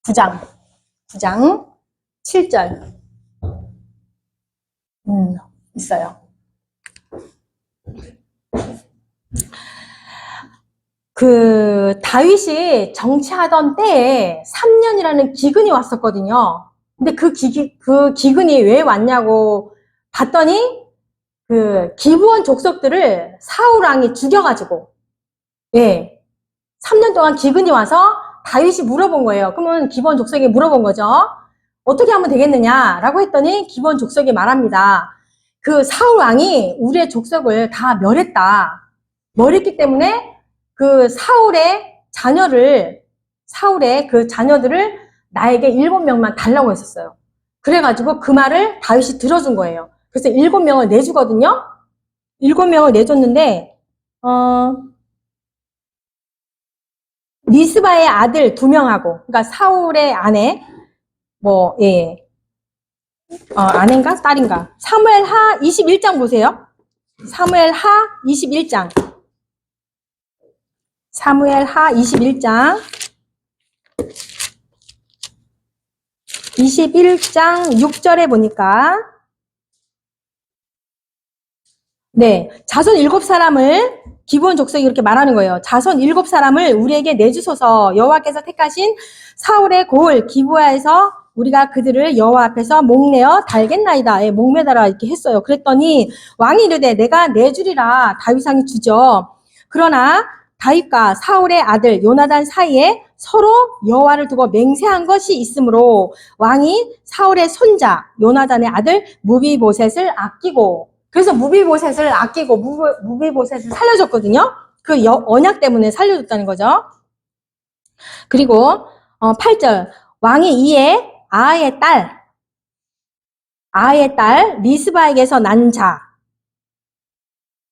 9장 7절 있어요. 그 다윗이 정치하던 때에 3년이라는 기근이 왔었거든요. 근데 그 기근이 왜 왔냐고 봤더니 그 기브온 족속들을 사울 왕이 죽여가지고, 예, 3년 동안 기근이 와서 다윗이 물어본 거예요. 그러면 기브온 족속이 물어본 거죠. 어떻게 하면 되겠느냐라고 했더니 기브온 족속이 말합니다. 그 사울 왕이 우리의 족속을 다 멸했기 때문에 그 사울의 그 자녀들을 나에게 7명만 달라고 했었어요. 그래가지고 그 말을 다윗이 들어준 거예요. 그래서 7명을 내주거든요. 7명을 내줬는데, 리스바의 아들 2명하고, 그러니까 사울의 아내, 아내인가? 딸인가? 사무엘 하 21장 보세요. 사무엘 하 21장. 사무엘 하 21장. 21장 6절에 보니까, 네, 자손 7사람을 기브온 족속이 이렇게 말하는 거예요. 자손 7사람을 우리에게 내주소서. 여호와께서 택하신 사울의 고을 기브아에서 우리가 그들을 여호와 앞에서 목내어 달겠나이다. 예, 목매달아 이렇게 했어요. 그랬더니 왕이 이르되 내가 내주리라. 다윗왕이 주죠. 그러나 다윗과 사울의 아들 요나단 사이에 서로 여호와를 두고 맹세한 것이 있으므로 왕이 사울의 손자 요나단의 아들 무비보셋을 아끼고, 그래서 무비보셋을 아끼고 무비보셋을 살려줬거든요. 그 언약 때문에 살려줬다는 거죠. 그리고 8절 왕이 이에 아의 딸 리스바에게서 난 자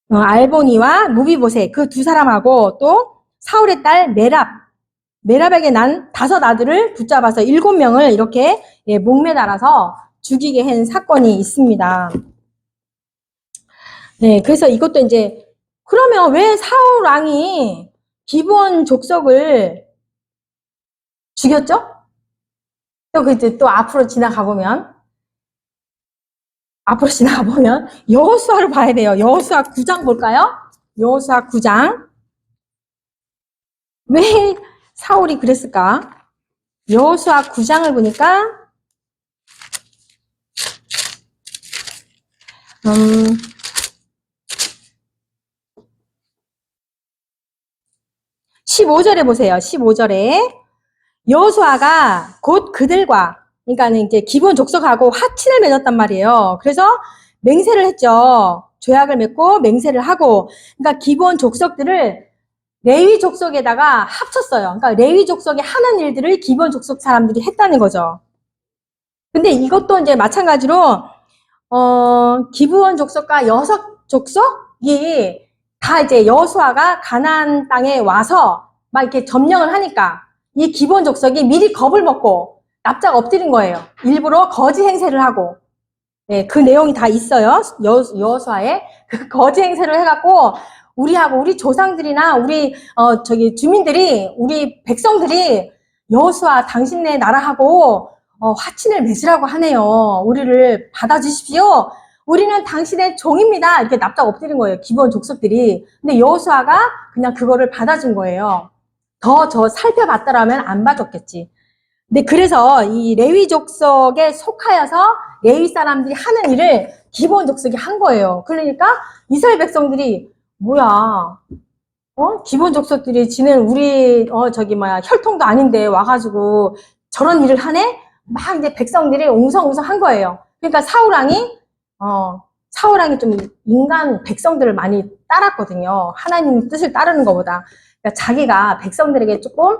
알보니와 무비보셋 그 2사람하고 또 사울의 딸 메랍에게 난 5 아들을 붙잡아서 7명을 이렇게 목매달아서 죽이게 한 사건이 있습니다. 네, 그래서 이것도 이제, 그러면 왜 사울 왕이 기브온 족속을 죽였죠? 또 앞으로 지나가 보면 여호수아를 봐야 돼요. 여호수아 9장 볼까요? 여호수아 9장. 왜 사울이 그랬을까? 여호수아 9장을 보니까 15절에 보세요. 15절에 여호수아가 곧 그들과, 그러니까는 이제 기브온 족속하고 화친을 맺었단 말이에요. 그래서 맹세를 했죠. 조약을 맺고 맹세를 하고, 그러니까 기브온 족속들을 레위 족속에다가 합쳤어요. 그러니까 레위 족속이 하는 일들을 기브온 족속 사람들이 했다는 거죠. 근데 이것도 이제 마찬가지로 기브온 족속과 여섯 족속이 다 이제 여호수아가 가나안 땅에 와서 막 이렇게 점령을 하니까 이 기브온 족속이 미리 겁을 먹고 납작 엎드린 거예요. 일부러 거짓 행세를 하고. 네, 그 내용이 다 있어요. 여호수아에 그 거짓 행세를 해갖고 우리하고 우리 조상들이나 우리 주민들이, 우리 백성들이 여호수아 당신네 나라하고 화친을 맺으라고 하네요. 우리를 받아주십시오. 우리는 당신의 종입니다. 이렇게 납작 엎드린 거예요. 기브온 족속들이. 근데 여호수아가 그냥 그거를 받아준 거예요. 더 살펴봤더라면 안 봐줬겠지. 근데 그래서 이 레위 족속에 속하여서 레위 사람들이 하는 일을 기브온 족속이 한 거예요. 그러니까 이스라엘 백성들이 뭐야, 기브온 족속들이 지는 우리 혈통도 아닌데 와가지고 저런 일을 하네? 막 이제 백성들이 웅성웅성한 거예요. 그러니까 사울왕이 좀 인간 백성들을 많이 따랐거든요. 하나님 뜻을 따르는 것보다. 그러니까 자기가 백성들에게 조금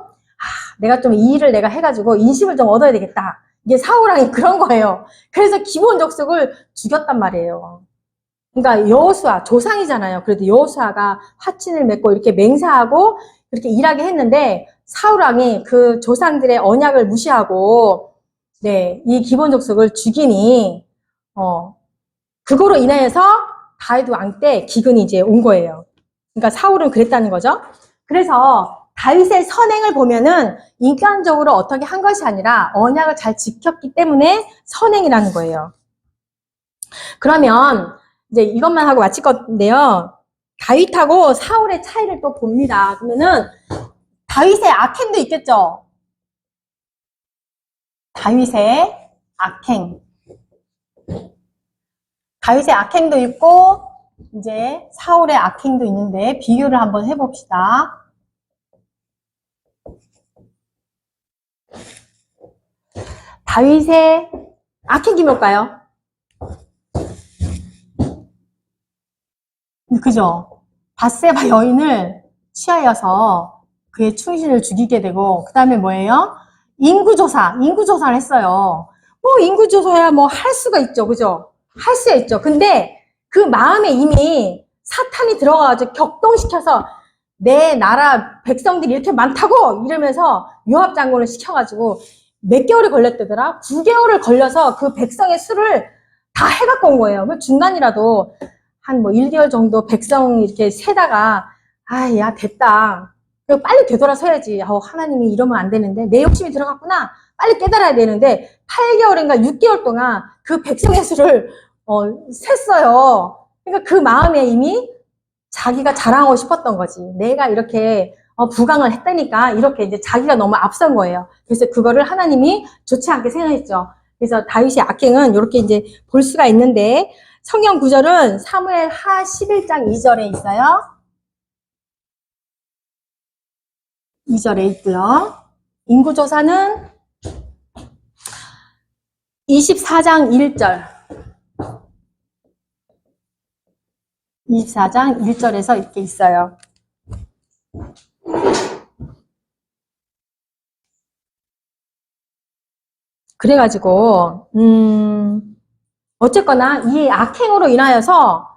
내가 좀 이 일을 내가 해가지고 인심을 좀 얻어야 되겠다. 이게 사울왕이 그런 거예요. 그래서 기브온 족속을 죽였단 말이에요. 그러니까 여호수아 조상이잖아요. 그래도 여호수아가 화친을 맺고 이렇게 맹세하고 그렇게 일하게 했는데 사울 왕이 그 조상들의 언약을 무시하고 네, 이 기본 족속을 죽이니 그거로 인하여서 다윗 왕 때 기근이 이제 온 거예요. 그러니까 사울은 그랬다는 거죠. 그래서 다윗의 선행을 보면은 인간적으로 어떻게 한 것이 아니라 언약을 잘 지켰기 때문에 선행이라는 거예요. 그러면 이제 이것만 하고 마칠 건데요. 다윗하고 사울의 차이를 또 봅니다. 그러면은 다윗의 악행도 있겠죠. 다윗의 악행. 다윗의 악행도 있고 이제 사울의 악행도 있는데 비교를 한번 해봅시다. 다윗의 악행이 뭘까요? 그죠? 밧세바 여인을 취하여서 그의 충신을 죽이게 되고 그 다음에 뭐예요? 인구조사를 했어요. 뭐 인구조사야 뭐 할 수가 있죠. 그죠? 할 수가 있죠. 근데 그 마음에 이미 사탄이 들어가가지고 격동시켜서 내 나라 백성들이 이렇게 많다고 이러면서 요압 장군을 시켜가지고 몇 개월이 걸렸대더라? 9개월을 걸려서 그 백성의 수를 다 해갖고 온 거예요. 중간이라도 한 뭐 1개월 정도 백성 이렇게 세다가 야 됐다. 그리고 빨리 되돌아서야지. 하나님이 이러면 안 되는데 내 욕심이 들어갔구나. 빨리 깨달아야 되는데 8개월인가 6개월 동안 그 백성의 수를 셌어요. 그러니까 그 마음에 이미 자기가 자랑하고 싶었던 거지. 내가 이렇게 부강을 했다니까 이렇게 이제 자기가 너무 앞선 거예요. 그래서 그거를 하나님이 좋지 않게 생각했죠. 그래서 다윗의 악행은 이렇게 이제 볼 수가 있는데 성경 구절은 사무엘 하 11장 2절에 있어요. 2절에 있고요. 인구조사는 24장 1절. 24장 1절에서 이렇게 있어요. 그래가지고 어쨌거나 이 악행으로 인하여서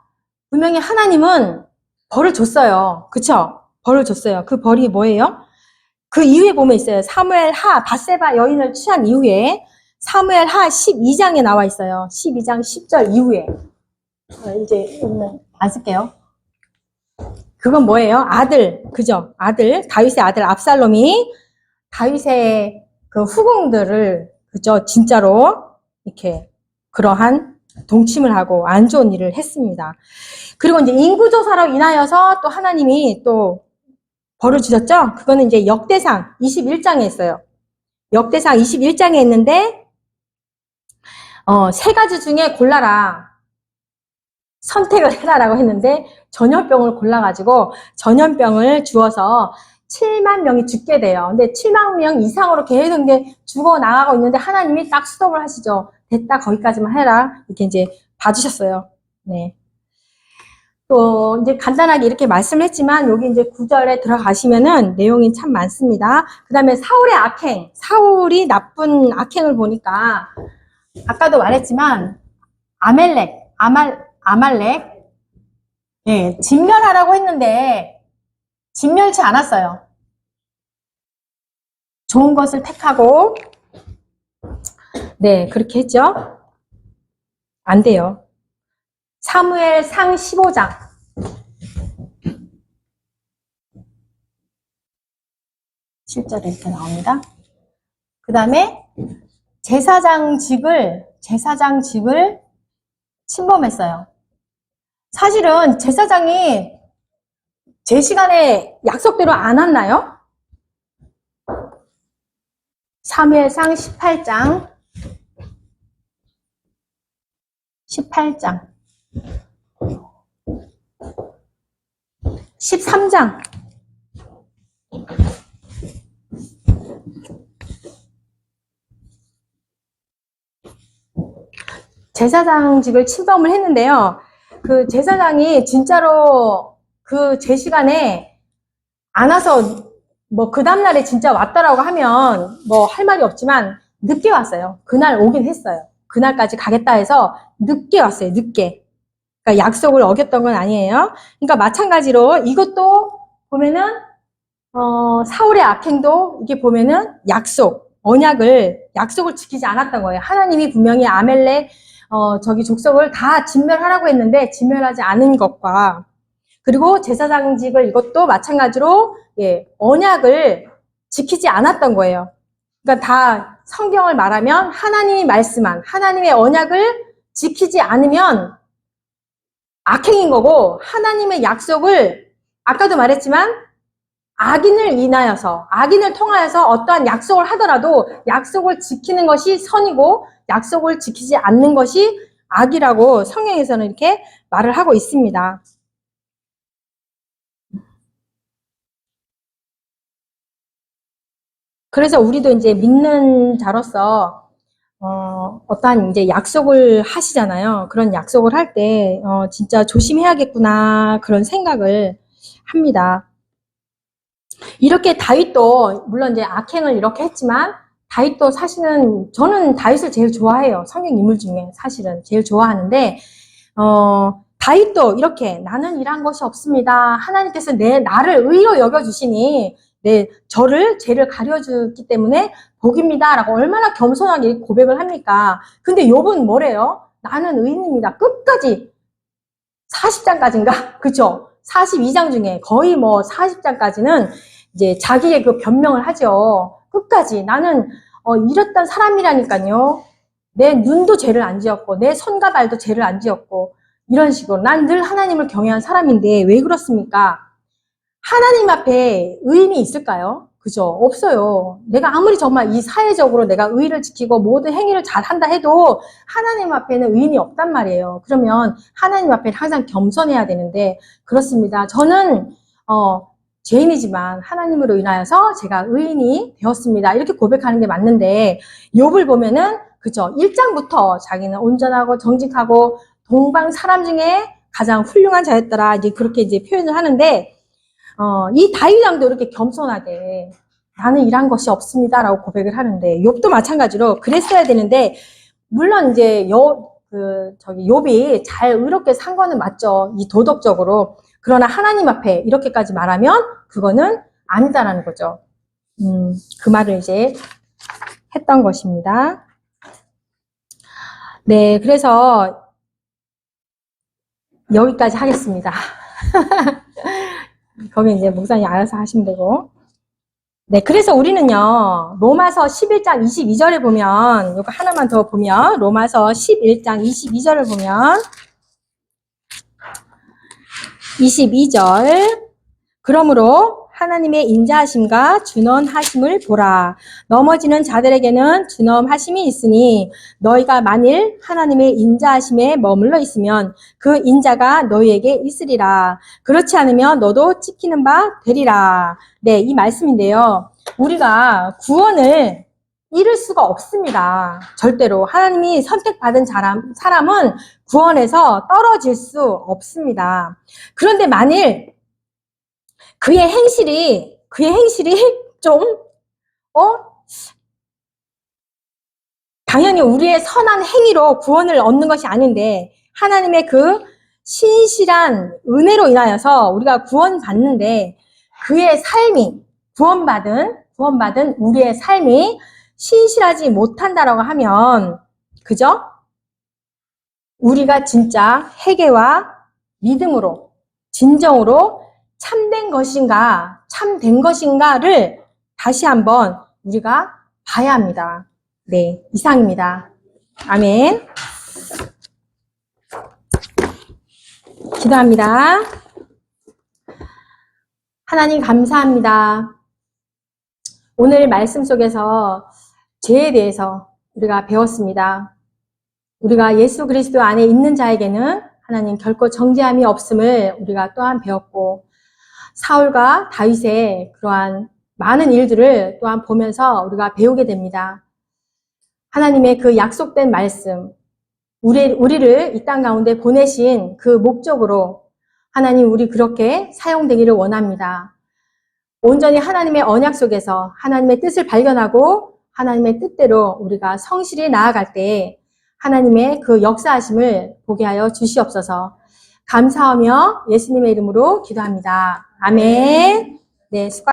분명히 하나님은 벌을 줬어요. 그쵸? 벌을 줬어요. 그 벌이 뭐예요? 그 이후에 보면 있어요. 사무엘 하 밧세바 여인을 취한 이후에 사무엘 하 12장에 나와 있어요. 12장 10절 이후에. 이제 안 쓸게요. 그건 뭐예요? 아들, 그죠? 아들, 다윗의 아들 압살롬이 다윗의 그 후궁들을, 그죠? 진짜로 이렇게 그러한 동침을 하고 안 좋은 일을 했습니다. 그리고 이제 인구조사로 인하여서 또 하나님이 또 벌을 주셨죠? 그거는 이제 역대상 21장에 있어요. 역대상 21장에 있는데, 세 가지 중에 골라라. 선택을 해라라고 했는데, 전염병을 골라가지고, 전염병을 주어서 7만 명이 죽게 돼요. 근데 7만 명 이상으로 계속 이제 죽어나가고 있는데, 하나님이 딱 스톱을 하시죠. 됐다, 거기까지만 해라. 이렇게 이제 봐주셨어요. 네. 또 이제 간단하게 이렇게 말씀을 했지만 여기 이제 9절에 들어가시면은 내용이 참 많습니다. 그 다음에 사울의 악행, 사울이 나쁜 악행을 보니까 아까도 말했지만 아말렉 예, 진멸하라고 했는데 진멸치 않았어요. 좋은 것을 택하고 네, 그렇게 했죠. 안 돼요. 사무엘 상 15장 7절에 이렇게 나옵니다. 그 다음에 제사장직을 침범했어요. 사실은 제사장이 제 시간에 약속대로 안 왔나요? 사무엘상 18장 13장 제사장직을 침범을 했는데요. 그 제사장이 진짜로 그 제 시간에 안 와서 뭐 그 다음날에 진짜 왔다라고 하면 뭐 할 말이 없지만 늦게 왔어요. 그날 오긴 했어요. 그날까지 가겠다 해서 늦게 왔어요. 늦게. 그러니까 약속을 어겼던 건 아니에요. 그러니까 마찬가지로 이것도 보면은 사울의 악행도 이게 보면은 약속을 지키지 않았던 거예요. 하나님이 분명히 아멜렉 저기 족속을 다 진멸하라고 했는데 진멸하지 않은 것과, 그리고 제사장직을 이것도 마찬가지로 언약을 지키지 않았던 거예요. 그러니까 다 성경을 말하면 하나님이 말씀한 하나님의 언약을 지키지 않으면 악행인 거고, 하나님의 약속을 아까도 말했지만 악인을 통하여서 어떠한 약속을 하더라도 약속을 지키는 것이 선이고 약속을 지키지 않는 것이 악이라고 성경에서는 이렇게 말을 하고 있습니다. 그래서 우리도 이제 믿는 자로서 어떠한 이제 약속을 하시잖아요. 그런 약속을 할 때 진짜 조심해야겠구나 그런 생각을 합니다. 이렇게 다윗도 물론 이제 악행을 이렇게 했지만 다윗도 사실은 저는 다윗을 제일 좋아해요. 성경 인물 중에 사실은 제일 좋아하는데 다윗도 이렇게 나는 일한 것이 없습니다. 하나님께서 나를 의로 여겨주시니 죄를 가려주기 때문에 복입니다. 라고 얼마나 겸손하게 고백을 합니까? 근데 욥은 뭐래요? 나는 의인입니다. 끝까지 40장까지인가? 그죠? 42장 중에 거의 뭐 40장까지는 이제 자기의 그 변명을 하죠. 끝까지 나는 이랬던 사람이라니까요. 내 눈도 죄를 안 지었고 내 손과 발도 죄를 안 지었고 이런 식으로 난 늘 하나님을 경외한 사람인데 왜 그렇습니까? 하나님 앞에 의인이 있을까요? 그죠? 없어요. 내가 아무리 정말 이 사회적으로 내가 의의를 지키고 모든 행위를 잘 한다 해도 하나님 앞에는 의인이 없단 말이에요. 그러면 하나님 앞에는 항상 겸손해야 되는데 그렇습니다. 저는 죄인이지만 하나님으로 인하여서 제가 의인이 되었습니다. 이렇게 고백하는 게 맞는데 욥을 보면은 그죠? 1장부터 자기는 온전하고 정직하고 동방 사람 중에 가장 훌륭한 자였더라. 이제 그렇게 이제 표현을 하는데 이 다윗 왕도 이렇게 겸손하게 나는 일한 것이 없습니다라고 고백을 하는데 욥도 마찬가지로 그랬어야 되는데 물론 이제 욥이 잘 의롭게 산 거는 맞죠. 이 도덕적으로. 그러나 하나님 앞에 이렇게까지 말하면 그거는 아니다라는 거죠. 그 말을 이제 했던 것입니다. 네, 그래서 여기까지 하겠습니다. 거기 이제 목사님 알아서 하시면 되고. 네, 그래서 우리는요, 로마서 11장 22절에 보면, 이거 하나만 더 보면, 로마서 11장 22절을 보면, 22절, 그러므로 하나님의 인자하심과 준엄하심을 보라. 넘어지는 자들에게는 준엄하심이 있으니 너희가 만일 하나님의 인자하심에 머물러 있으면 그 인자가 너희에게 있으리라. 그렇지 않으면 너도 찍히는 바 되리라. 네, 이 말씀인데요. 우리가 구원을 잃을 수가 없습니다. 절대로. 하나님이 선택받은 사람은 구원에서 떨어질 수 없습니다. 그런데 만일 그의 행실이 좀, 당연히 우리의 선한 행위로 구원을 얻는 것이 아닌데, 하나님의 그 신실한 은혜로 인하여서 우리가 구원받는데, 그의 삶이, 구원받은 우리의 삶이 신실하지 못한다라고 하면, 그죠? 우리가 진짜 회개와 믿음으로, 진정으로 참된 것인가를 다시 한번 우리가 봐야 합니다. 네, 이상입니다. 아멘. 기도합니다. 하나님 감사합니다. 오늘 말씀 속에서 죄에 대해서 우리가 배웠습니다. 우리가 예수 그리스도 안에 있는 자에게는 하나님 결코 정죄함이 없음을 우리가 또한 배웠고, 사울과 다윗의 그러한 많은 일들을 또한 보면서 우리가 배우게 됩니다. 하나님의 그 약속된 말씀, 우리를 이 땅 가운데 보내신 그 목적으로 하나님 우리 그렇게 사용되기를 원합니다. 온전히 하나님의 언약 속에서 하나님의 뜻을 발견하고 하나님의 뜻대로 우리가 성실히 나아갈 때 하나님의 그 역사하심을 보게 하여 주시옵소서. 감사하며 예수님의 이름으로 기도합니다. 아멘. 네, 수고